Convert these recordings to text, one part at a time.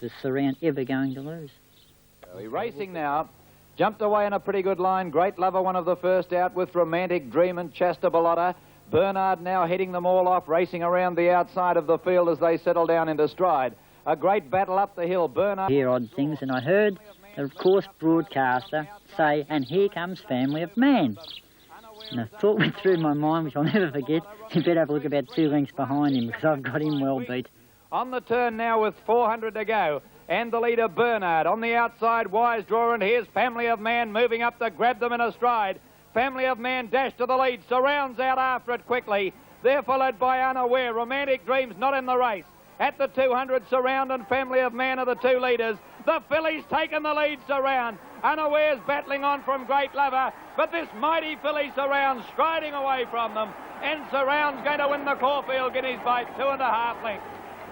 is Surround ever going to lose? He's racing now. Jumped away in a pretty good line. Great Lover, one of the first out with Romantic Dream and Chester Bellotta. Bernard now heading them all off, racing around the outside of the field as they settle down into stride. A great battle up the hill. Bernard... Hear odd things, and I heard the course broadcaster say, and here comes Family of Man. And a thought went through my mind, which I'll never forget. You better have a look about 2 lengths behind him, because I've got him well beat. On the turn now with 400 to go. And the leader, Bernard. On the outside, Wise Draw, and here's Family of Man moving up to grab them in a stride. Family of Man dash to the lead, Surrounds out after it quickly. They're followed by Unaware. Romantic Dreams not in the race. At the 200, Surround and Family of Man are the 2 leaders. The filly's taken the lead, Surround. Unaware's battling on from Great Lover, but this mighty filly, Surround, striding away from them. And Surround's going to win the Caulfield Guineas by 2.5 lengths.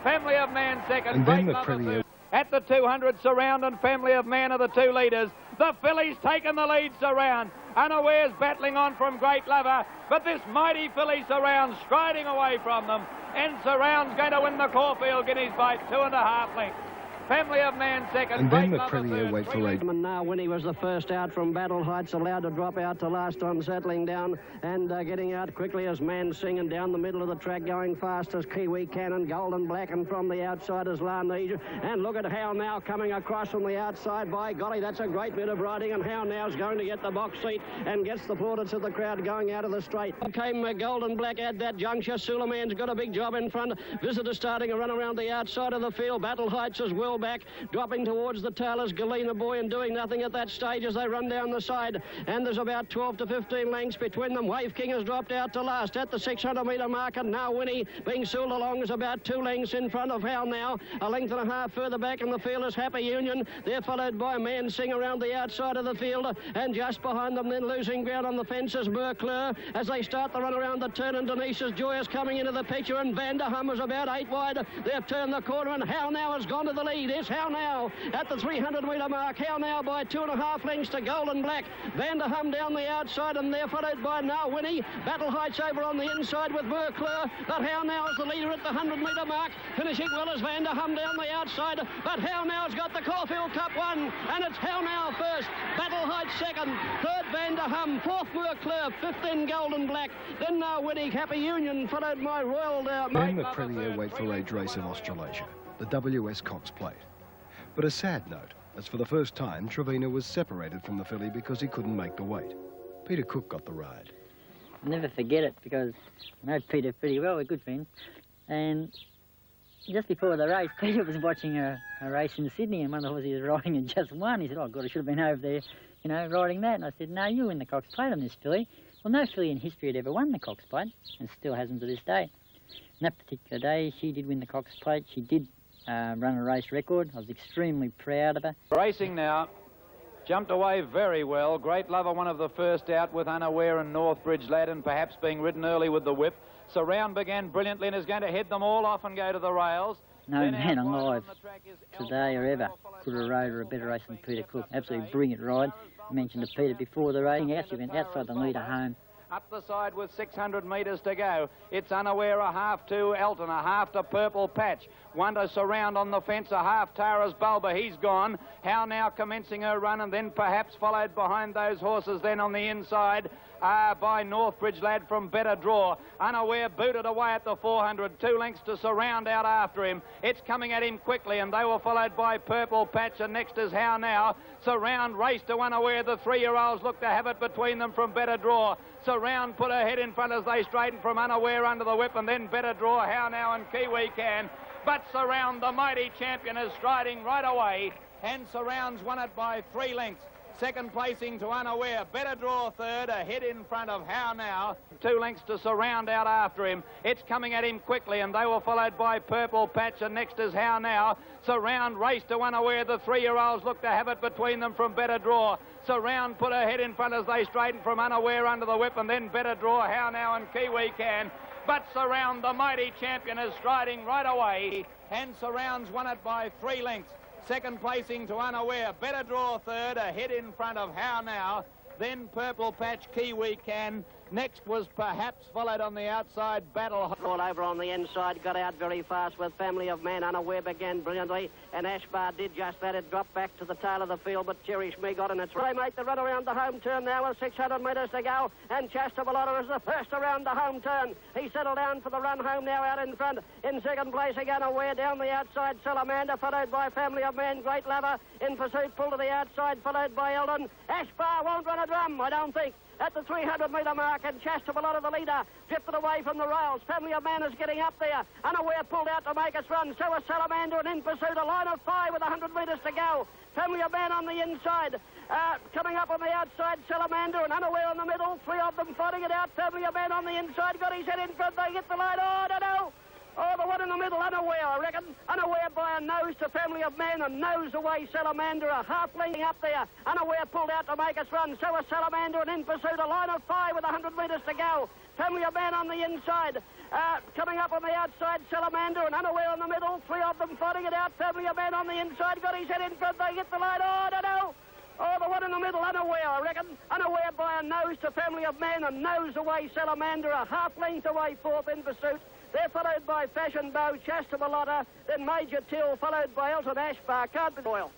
Family of Man second. And then the Premier... At the 200, Surround and Family of Man are the 2 leaders. The filly's taken the lead, Surround. Unaware's battling on from Great Lover, but this mighty filly, Surround, striding away from them. And Surround's going to win the Caulfield Guineas by 2.5 lengths. Family of Man second. And then the Premier weight for age. And now Winnie was the first out from Battle Heights, allowed to drop out to last on, settling down and getting out quickly as Man Singing down the middle of the track, going fast as Kiwi Cannon, Golden Black, and from the outside is Larnege. And look at How Now coming across from the outside. By golly, that's a great bit of riding, and How Now's going to get the box seat and gets the plaudits of the crowd going out of the straight. Came Golden Black at that juncture. Suleiman's got a big job in front. Visitor starting a run around the outside of the field. Battle Heights as well back, dropping towards the tailors, Galena Boy, and doing nothing at that stage as they run down the side. And there's about 12 to 15 lengths between them. Wave King has dropped out to last at the 600-metre mark, and now Winnie, being sooled along, is about 2 lengths in front of How Now. A length and a half further back in the field is Happy Union. They're followed by Man Sing around the outside of the field, and just behind them, then losing ground on the fences, Mercleur, as they start the run around the turn, and Denise's Joy is coming into the picture, and Vanderham is about 8 wide. They've turned the corner, and How Now has gone to the lead. Is How Now at the 300-metre mark. How Now by 2.5 lengths to Golden Black. Vanderham down the outside, and they're followed by Now Winnie. Battle Heights over on the inside with Mercleur, but How Now is the leader at the 100-metre mark. Finishing well as Vanderham down the outside, but How Now's got the Caulfield Cup won, and it's How Now first, Battle Heights second, third Vanderham, fourth Mercleur, fifth then Golden Black, then Now Winnie, Happy Union, followed by Royal Then the Premier weight for age race of Australasia, the WS Cox Plate. But a sad note, as for the first time, Trevena was separated from the filly because he couldn't make the weight. Peter Cook got the ride. I'll never forget it, because I know Peter pretty well, we're good friends. And just before the race, Peter was watching a race in Sydney, and one of the horses he was riding and just won. He said, oh, God, I should have been over there, you know, riding that. And I said, no, you win the Cox Plate on this filly. Well, no filly in history had ever won the Cox Plate, and still hasn't to this day. And that particular day, she did win the Cox Plate. She did run a race record. I was extremely proud of her. Racing now. Jumped away very well. Great Lover, one of the first out with Unaware and Northbridge Lad, and perhaps being ridden early with the whip. Surround began brilliantly and is going to head them all off and go to the rails. No man alive today or ever could have rode a better race than Peter Cook. Absolutely brilliant ride. I mentioned to Peter before the race, he actually went outside the leader home. Up the side with 600 metres to go. It's Unaware, a half to Elton, a half to Purple Patch. One to Surround on the fence, a half Tara's Bulba. He's gone. How Now commencing her run, and then perhaps followed behind those horses then on the inside by Northbridge Lad from Better Draw. Unaware booted away at the 400. 2 lengths to Surround out after him. It's coming at him quickly, and they were followed by Purple Patch, and next is How Now. Surround raced to Unaware. The 3-year-olds look to have it between them from Better Draw. Surround put her head in front as they straightened from Unaware under the whip, and then Better Draw, How Now and Kiwi Can. But Surround, the mighty champion, is striding right away, and Surround's won it by 3 lengths. Second placing to Unaware. Better Draw third, a head in front of How Now. 2 lengths to Surround out after him. It's coming at him quickly, and they were followed by Purple Patch, and next is How Now. Surround raced to Unaware. The 3-year-olds look to have it between them from Better Draw. Surround put her head in front as they straightened from Unaware under the whip, and then Better Draw, How Now and Kiwi Can. But Surround, the mighty champion, is striding right away, and Surround's won it by 3 lengths. Second placing to Unaware. Better Draw third, a head in front of How Now. Then Purple Patch, Kiwi Can, Next was Perhaps, followed on the outside Battle. All over on the inside, got out very fast with Family of Man. Unaware began brilliantly, and Ashbar did just that. It dropped back to the tail of the field, but Cherish Me got in its way. They make the run around the home turn now with 600 metres to go, and Chester Bellotta is the first around the home turn. He settled down for the run home now out in front. In second place again, Aware down the outside, Salamander, followed by Family of Man. Great Lover in pursuit, pulled to the outside, followed by Eldon. Ashbar won't run a drum, I don't think. At the 300-metre mark, and Chester Bellotta, the leader, drifted away from the rails. Family of Man is getting up there. Unaware pulled out to make us run. So is Salamander, and in pursuit, a line of 5 with 100 metres to go. Family of Man on the inside. Coming up on the outside, Salamander, and Unaware on the middle. 3 of them fighting it out. Family of Man on the inside. Got his head in front. They get the line. Oh, I don't know. Oh, the one in the middle, Unaware, I reckon. Unaware by a nose to Family of Man, and nose away Salamander, a half length up there. Unaware pulled out to make us run. So is Salamander, and in pursuit, a line of 5 with 100 metres to go. Family of Man on the inside. Coming up on the outside, Salamander, and Unaware on the middle. 3 of them fighting it out. Family of Man on the inside. Got his head in front. They get the line. Oh, I don't know. Oh, the one in the middle, Unaware, I reckon. Unaware by a nose to Family of Man, and nose away Salamander, a half length away 4th in pursuit. They're followed by Fashion Bow, Chester Bellotta, then Major Till, followed by Elton Ashbar. Can't be Royal.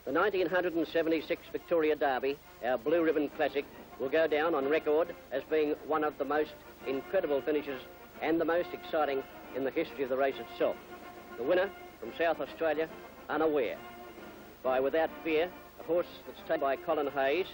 The 1976 Victoria Derby, our Blue Ribbon Classic, will go down on record as being one of the most incredible finishes and the most exciting in the history of the race itself. The winner from South Australia, Unaware. By Without Fear, a horse that's taken by Colin Hayes,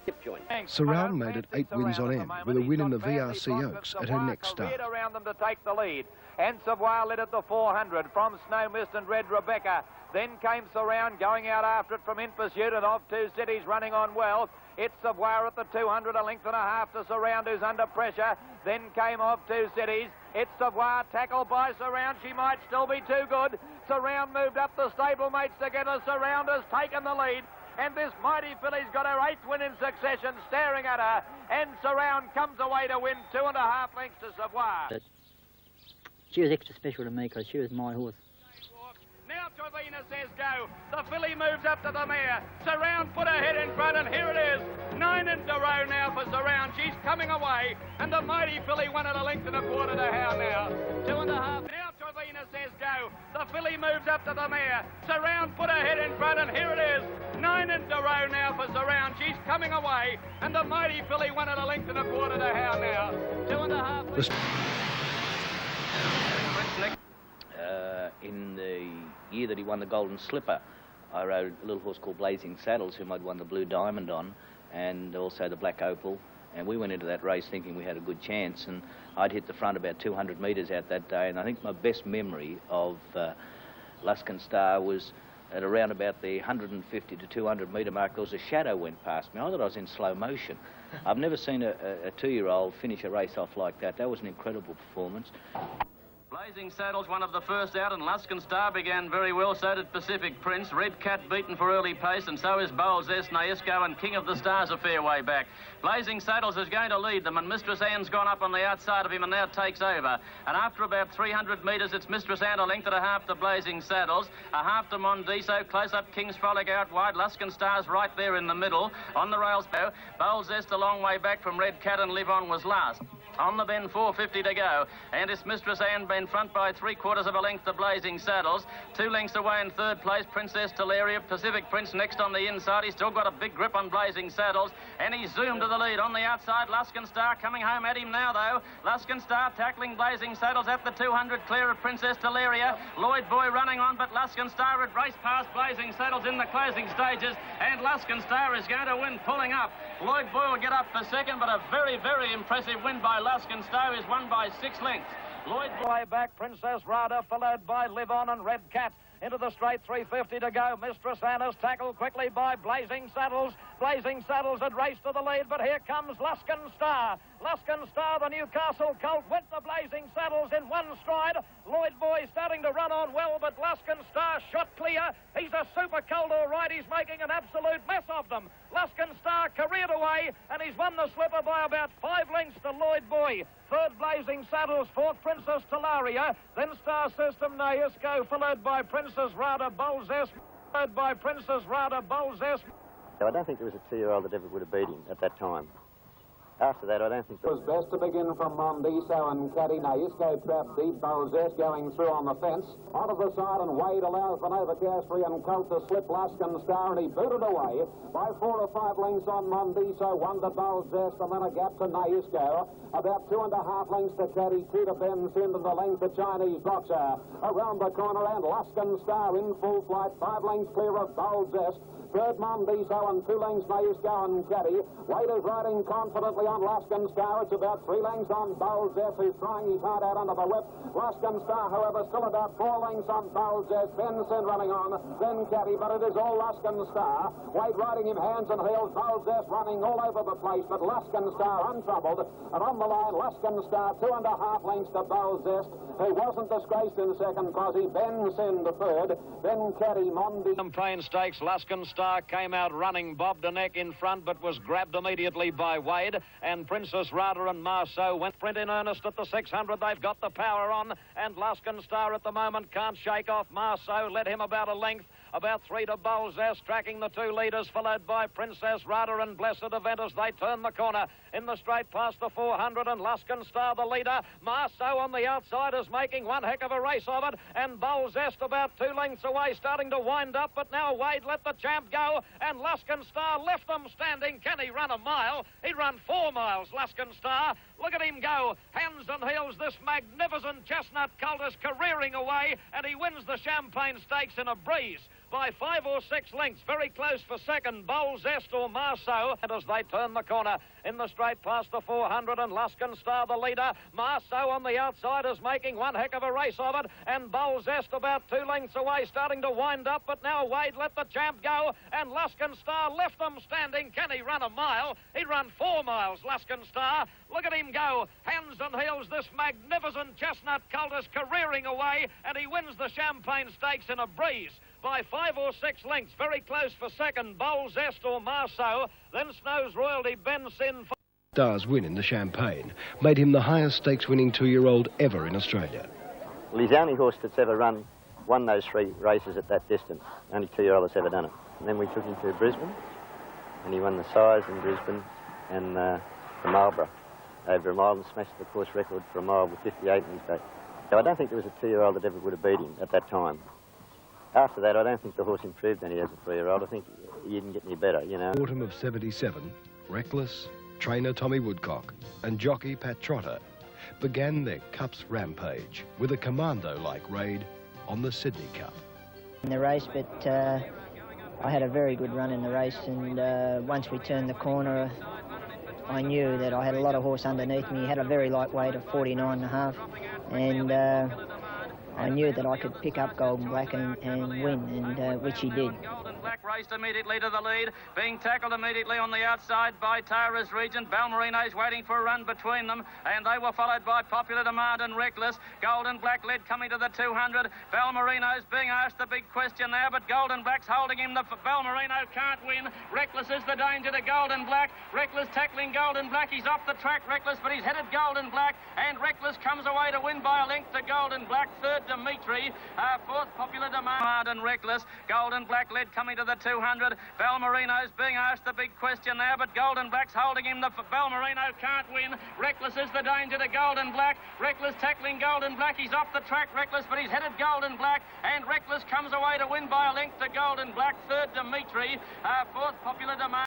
hip joint. Surround made it 8 wins on end, with a win in the VRC Oaks at her next start. Around them to take the lead. And Savoy led at the 400 from Snow Mist and Red Rebecca. Then came Surround going out after it from In Pursuit, and of 2 Cities running on well. It's Savoy at the 200, a length and a half to Surround, who's under pressure. Then came Of 2 Cities. It's Savoy tackled by Surround. She might still be too good. Surround moved up the stablemates together. Surround has taken the lead. And this mighty filly's got her 8th win in succession, staring at her. And Surround comes away to win 2.5 lengths to Savoy. She was extra special to me because she was my horse. Now Trevina says go. The filly moves up to the mare. Surround put her head in front, and here it is. 9 in a row now for Surround. She's coming away. And the mighty filly won at a length and a quarter to how now. 2.5. Now Trevina says go. The filly moves up to the mare. Surround put her head in front, and here it is. 9 in a row now for Surround. She's coming away. And the mighty filly won at a length and a quarter to how now. 2.5. In the year that he won the Golden Slipper, I rode a little horse called Blazing Saddles, whom I'd won the Blue Diamond on, and also the Black Opal. And we went into that race thinking we had a good chance, and I'd hit the front about 200 metres out that day. And I think my best memory of Luskin Star was at around about the 150 to 200 metre mark. There was a shadow went past me. I thought I was in slow motion. I've never seen a 2-year-old finish a race off like that. That was an incredible performance. Blazing Saddles, one of the first out, and Luskin Star began very well. So did Pacific Prince. Red Cat beaten for early pace, and so is Bowles S, Naisco, and King of the Stars a fair way back. Blazing Saddles is going to lead them, and Mistress Anne's gone up on the outside of him and now takes over. And after about 300 metres, it's Mistress Anne, a length and a half to Blazing Saddles, a half to Mondiso, close up King's Frolic out wide. Luskin Star's right there in the middle. On the rails, Bowles S a long way back from Red Cat, and Live On was last. On the bend, 4.50 to go, and it's Mistress Anne in front by 3/4 of a length to Blazing Saddles. 2 lengths away in 3rd place, Princess Teleria. Pacific Prince next on the inside. He's still got a big grip on Blazing Saddles, and he's zoomed to the lead. On the outside, Luskin Star coming home at him now, though. Luskin Star tackling Blazing Saddles at the 200, clear of Princess Teleria. Lloyd Boy running on, but Luskin Star had raced past Blazing Saddles in the closing stages, and Luskin Star is going to win, pulling up. Lloyd Boy will get up for second, but a very, very impressive win by Luskin Star is won by 6 lengths. Lloyd Boy back, Princess Rada, followed by Live On and Red Cat. Into the straight, 3.50 to go. Mistress Anna's tackled quickly by Blazing Saddles. Blazing Saddles had raced to the lead, but here comes Luskin Star. Luskin Star, the Newcastle colt, went to Blazing Saddles in one stride. Lloyd Boy starting to run on well, but Luskin Star shot clear. He's a super colt, all right. He's making an absolute mess of them. Luskin Star careered away, and he's won the slipper by about 5 lengths to Lloyd Boy. 3rd, Blazing Saddles. 4th, Princess Teleria. Then Star System Naisco, followed by Princess Rada Bowles S. Followed by Princess Rada Bowles S. So I don't think there was a 2-year-old that ever would have beat him at that time. After that, I don't think... It was best to begin from Mondiso and Caddy. Naisco trapped deep. Bolzes going through on the fence. Onto the side, and Wade allows Vanova Castry and Colt to slip Luskin Star, and he booted away by 4 or 5 lengths on Mondiso, 1 to Bolzes, and then a gap to Naisco. About 2.5 lengths to Caddy, 2 to Ben Sind, and the length to Chinese Boxer. Around the corner, and Luskin Star in full flight, 5 lengths clear of Bolzes. Third Mondiso and 2 lengths Naisco and Caddy. Wade is riding confidently on Luskin Star. It's about 3 lengths on Bolzes, who's trying his heart out under the whip. Luskin Star, however, still about 4 lengths on Bolzes. Benson running on, then Caddy, but it is all Luskin Star. Wade riding him hands and heels. Bolzes running all over the place, but Luskin Star untroubled. And on the line, Luskin Star, 2.5 lengths to Bolzes, who wasn't disgraced in second posse. Benson the third, then Caddy, Mondi. Champagne Stakes, Luskin Star came out running, bobbed a neck in front, but was grabbed immediately by Wade, and Princess Rada and Marceau went sprint in earnest at the 600. They've got the power on, and Luskin Star at the moment can't shake off Marceau. Led him about a length. About 3 to Bolzes, tracking the 2 leaders, followed by Princess Rada and Blessed Event as they turn the corner in the straight past the 400, and Luskin Star the leader. Marceau on the outside is making one heck of a race of it, and Bolzes about 2 lengths away, starting to wind up, but now Wade let the champ go, and Luskin Star left them standing. Can he run a mile? He'd run 4 miles, Luskin Star. Look at him go. Hands and heels, this magnificent chestnut colt is careering away, and he wins the Champagne Stakes in a breeze by 5 or 6 lengths. Very close for second, Bolzes or Marceau. And as they turn the corner in the straight past the 400, and Luskin Star the leader. Marceau on the outside is making one heck of a race of it, and Bolzes about 2 lengths away, starting to wind up, but now Wade let the champ go, and Luskin Star left them standing. Can he run a mile? He'd run 4 miles, Luskin Star. Look at him go. Hands and heels, this magnificent chestnut colt is careering away, and he wins the Champagne Stakes in a breeze by 5 or 6 lengths. Very close for second, Bolzes or Marceau. Then Snow's Royalty, Benson. Star's win in the Champagne made him the highest stakes winning 2-year-old ever in Australia. Well, he's the only horse that's ever won those 3 races at that distance. Only 2-year-old that's ever done it. And then we took him to Brisbane, and he won the size in Brisbane and the Marlborough over a mile, and smashed the course record for a mile with 58 in his back. So I don't think there was a 2-year-old that ever would have beat him at that time. After that, I don't think the horse improved any as a 3-year-old. I think he didn't get any better, you know. Autumn of 77, Reckless, trainer Tommy Woodcock and jockey Pat Trotter began their Cup's rampage with a commando-like raid on the Sydney Cup. In the race, but I had a very good run in the race, and once we turned the corner, I knew that I had a lot of horse underneath me. He had a very light weight of 49.5, and I knew that I could pick up Golden Black and win, and which he did. Black raced immediately to the lead, being tackled immediately on the outside by Tara's Regent. Balmerino's waiting for a run between them, and they were followed by Popular Demand and Reckless. Golden Black led coming to the 200. Balmerino's being asked the big question now, but Golden Black's holding him. The Balmerino can't win. Reckless is the danger to Golden Black. Reckless tackling Golden Black. He's off the track, Reckless, but he's headed Golden Black, and Reckless comes away to win by a length to Golden Black. Third, Dimitri. Fourth, Popular Demand and Reckless. Golden Black led coming to the 200. Balmerino's being asked the big question now, but Golden Black's holding him. The Balmerino can't win. Reckless is the danger to Golden Black. Reckless tackling Golden Black. He's off the track, Reckless, but he's headed Golden Black, and Reckless comes away to win by a length to Golden Black. Third, Dimitri. Fourth, Popular Demand.